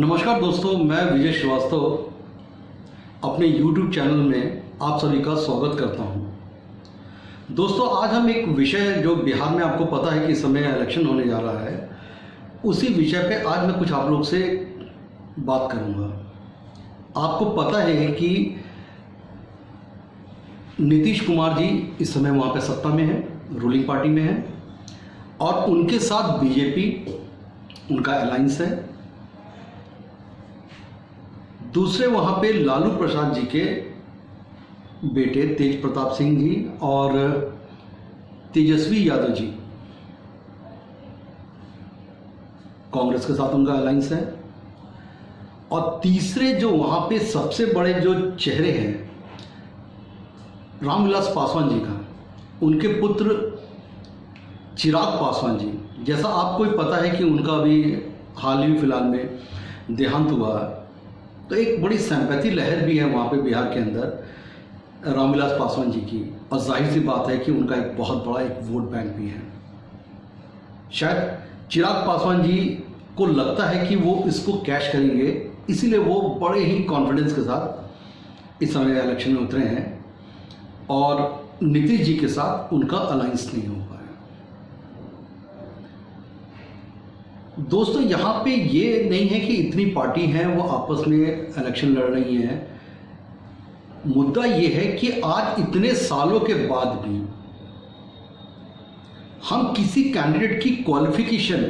नमस्कार दोस्तों, मैं विजय श्रीवास्तव अपने YouTube चैनल में आप सभी का स्वागत करता हूं। दोस्तों, आज हम एक विषय जो बिहार में आपको पता है कि इस समय इलेक्शन होने जा रहा है, उसी विषय पे आज मैं कुछ आप लोग से बात करूंगा। आपको पता है कि नीतीश कुमार जी इस समय वहाँ पे सत्ता में है, रूलिंग पार्टी में है, और उनके साथ बीजेपी उनका अलायंस है। दूसरे वहाँ पे लालू प्रसाद जी के बेटे तेज प्रताप सिंह जी और तेजस्वी यादव जी, कांग्रेस के साथ उनका अलायंस है। और तीसरे जो वहाँ पे सबसे बड़े जो चेहरे हैं, रामविलास पासवान जी का, उनके पुत्र चिराग पासवान जी, जैसा आपको ही पता है कि उनका अभी हाल ही फिलहाल में देहांत हुआ, तो एक बड़ी सिंपैथी लहर भी है वहाँ पे बिहार के अंदर रामविलास पासवान जी की, और जाहिर सी बात है कि उनका एक बहुत बड़ा एक वोट बैंक भी है। शायद चिराग पासवान जी को लगता है कि वो इसको कैश करेंगे, इसीलिए वो बड़े ही कॉन्फिडेंस के साथ इस समय इलेक्शन में उतरे हैं, और नीतीश जी के साथ उनका अलायंस नहीं हो पाया। दोस्तों, यहाँ पे ये नहीं है कि इतनी पार्टी हैं वो आपस में इलेक्शन लड़ रही हैं। मुद्दा ये है कि आज इतने सालों के बाद भी हम किसी कैंडिडेट की क्वालिफिकेशन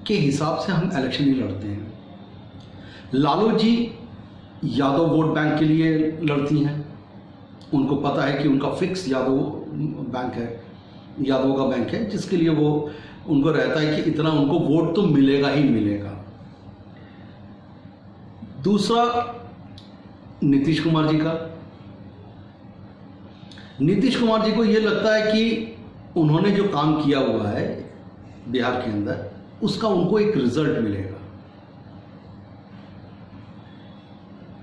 के हिसाब से हम इलेक्शन नहीं लड़ते हैं। लालू जी यादव वोट बैंक के लिए लड़ती हैं, उनको पता है कि उनका फिक्स यादव बैंक है, यादवों का बैंक है, जिसके लिए वो उनको रहता है कि इतना उनको वोट तो मिलेगा ही मिलेगा। दूसरा नीतीश कुमार जी का, नीतीश कुमार जी को यह लगता है कि उन्होंने जो काम किया हुआ है बिहार के अंदर, उसका उनको एक रिजल्ट मिलेगा।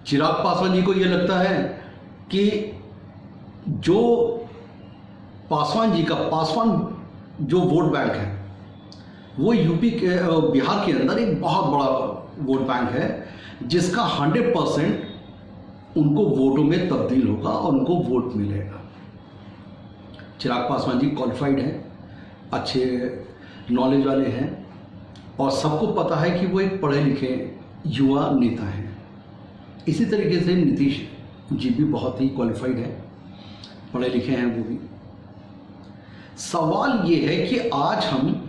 चिराग पासवान जी को यह लगता है कि जो पासवान जो वोट बैंक है, वो यूपी के बिहार के अंदर एक बहुत बड़ा वोट बैंक है, जिसका 100% उनको वोटों में तब्दील होगा और उनको वोट मिलेगा। चिराग पासवान जी क्वालिफाइड हैं, अच्छे नॉलेज वाले हैं, और सबको पता है कि वो एक पढ़े लिखे युवा नेता हैं। इसी तरीके से नीतीश जी भी बहुत ही क्वालिफाइड हैं, पढ़े लिखे हैं वो भी। सवाल ये है कि आज हम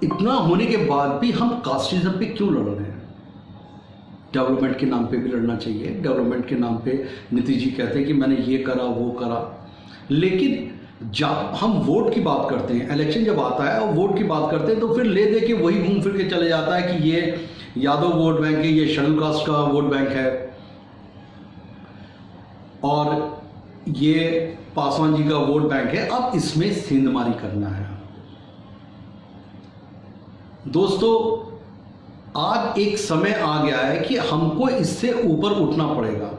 इतना होने के बाद भी हम कास्टिज्म पे क्यों लड़ रहे हैं? डेवलपमेंट के नाम पे भी लड़ना चाहिए। डेवलपमेंट के नाम पे नीतीश जी कहते हैं कि मैंने ये करा वो करा, लेकिन जब हम वोट की बात करते हैं, इलेक्शन जब आता है और वोट की बात करते हैं, तो फिर ले दे के वही घूम फिर के चले जाता है कि ये यादव वोट बैंक है, ये शेड्यूल कास्ट का वोट बैंक है, और ये पासवान जी का वोट बैंक है। अब इसमें सेंधमारी करना है। दोस्तों, आज एक समय आ गया है कि हमको इससे ऊपर उठना पड़ेगा।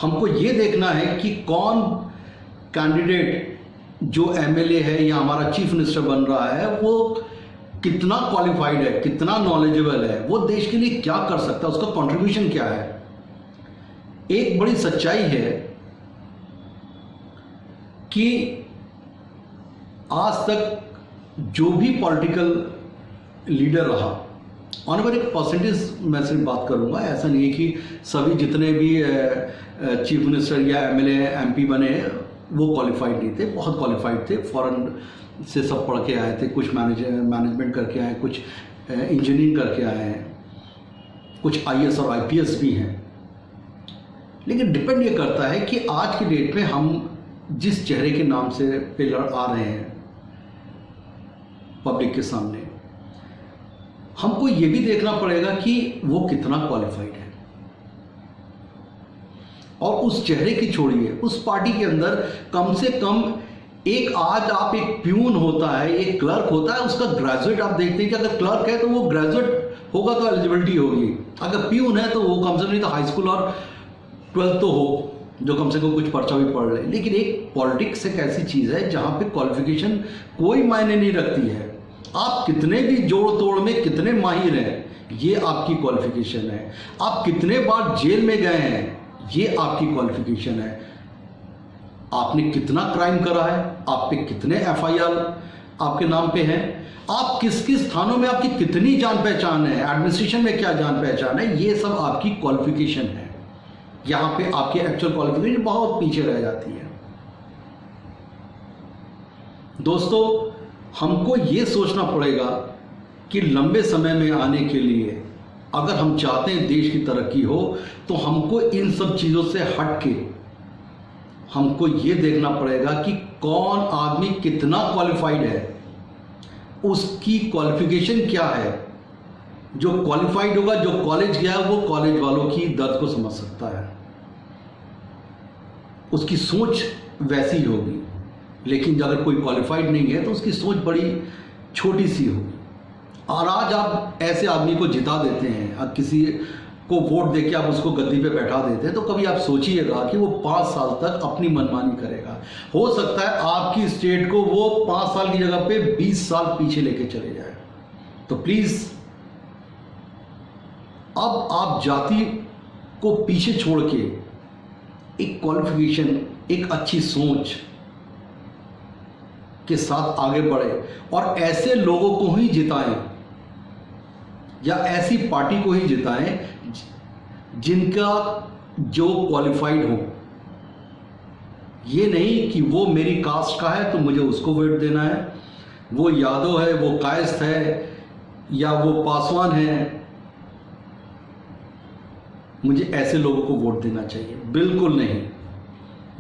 हमको ये देखना है कि कौन कैंडिडेट जो एमएलए है या हमारा चीफ मिनिस्टर बन रहा है, वो कितना क्वालिफाइड है, कितना नॉलेजेबल है, वो देश के लिए क्या कर सकता है, उसका कंट्रीब्यूशन क्या है। एक बड़ी सच्चाई है कि आज तक जो भी पॉलिटिकल लीडर रहा, ऑन पर एक परसेंटेज मैं सिर्फ बात करूंगा, ऐसा नहीं है कि सभी जितने भी चीफ मिनिस्टर या एमएलए एमपी बने वो क्वालिफाइड नहीं थे, बहुत क्वालिफाइड थे। फॉरेन से सब पढ़ के आए थे, कुछ मैनेजमेंट करके आए, कुछ इंजीनियरिंग करके आए हैं, कुछ आईएएस और आईपीएस भी हैं। लेकिन डिपेंड ये करता है कि आज की डेट में हम जिस चेहरे के नाम से पे आ रहे हैं पब्लिक के सामने, हमको ये भी देखना पड़ेगा कि वो कितना क्वालिफाइड है। और उस चेहरे की छोड़िए, उस पार्टी के अंदर कम से कम एक, आज आप एक प्यून होता है, एक क्लर्क होता है, उसका ग्रेजुएट आप देखते हैं कि अगर क्लर्क है तो वो ग्रेजुएट होगा तो एलिजिबिलिटी होगी, अगर प्यून है तो वो कम से कम नहीं तो हाई स्कूल और 12th तो हो, जो कम से कम कुछ पर्चा भी पढ़ ले। लेकिन एक पॉलिटिक्स एक ऐसी चीज़ है जहाँ पे क्वालिफिकेशन कोई मायने नहीं रखती है। आप कितने भी जोड़ तोड़ में कितने माहिर हैं, ये आपकी क्वालिफिकेशन है। आप कितने बार जेल में गए हैं, ये आपकी क्वालिफिकेशन है। आपने कितना क्राइम करा है, आप पे कितने एफआईआर आपके नाम पे हैं, आप किस किस थानों में आपकी कितनी जान पहचान है, एडमिनिस्ट्रेशन में क्या जान पहचान है, ये सब आपकी क्वालिफिकेशन है। यहाँ पे आपकी एक्चुअल क्वालिफिकेशन बहुत पीछे रह जाती है। दोस्तों, हमको ये सोचना पड़ेगा कि लंबे समय में आने के लिए अगर हम चाहते हैं देश की तरक्की हो, तो हमको इन सब चीज़ों से हट के हमको ये देखना पड़ेगा कि कौन आदमी कितना क्वालिफाइड है, उसकी क्वालिफिकेशन क्या है। जो क्वालिफाइड होगा, जो कॉलेज गया, वो कॉलेज वालों की दर्द को समझ सकता है, उसकी सोच वैसी होगी। लेकिन अगर कोई क्वालिफाइड नहीं है तो उसकी सोच बड़ी छोटी सी होगी। और आज आप ऐसे आदमी को जिता देते हैं, अब किसी को वोट देके आप उसको गद्दी पे बैठा देते हैं, तो कभी आप सोचिएगा कि वो 5 साल तक अपनी मनमानी करेगा। हो सकता है आपकी स्टेट को वो 5 साल की जगह पे 20 साल पीछे लेके चले जाए। तो प्लीज अब आप जाति को पीछे छोड़ के एक क्वालिफिकेशन, एक अच्छी सोच के साथ आगे बढ़े और ऐसे लोगों को ही जिताएं या ऐसी पार्टी को ही जिताएं जिनका जो क्वालिफाइड हो। ये नहीं कि वो मेरी कास्ट का है तो मुझे उसको वोट देना है, वो यादव है, वो कायस्थ है या वो पासवान है, मुझे ऐसे लोगों को वोट देना चाहिए। बिल्कुल नहीं,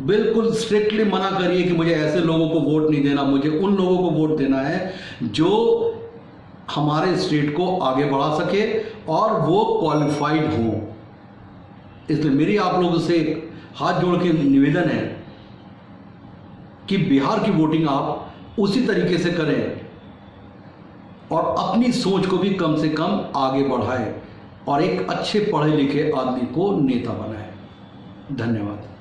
बिल्कुल स्ट्रिक्टली मना करिए कि मुझे ऐसे लोगों को वोट नहीं देना, मुझे उन लोगों को वोट देना है जो हमारे स्टेट को आगे बढ़ा सके और वो क्वालिफाइड हो। इसलिए मेरी आप लोगों से हाथ जोड़ के निवेदन है कि बिहार की वोटिंग आप उसी तरीके से करें और अपनी सोच को भी कम से कम आगे बढ़ाएं और एक अच्छे पढ़े लिखे आदमी को नेता बनाएं। धन्यवाद।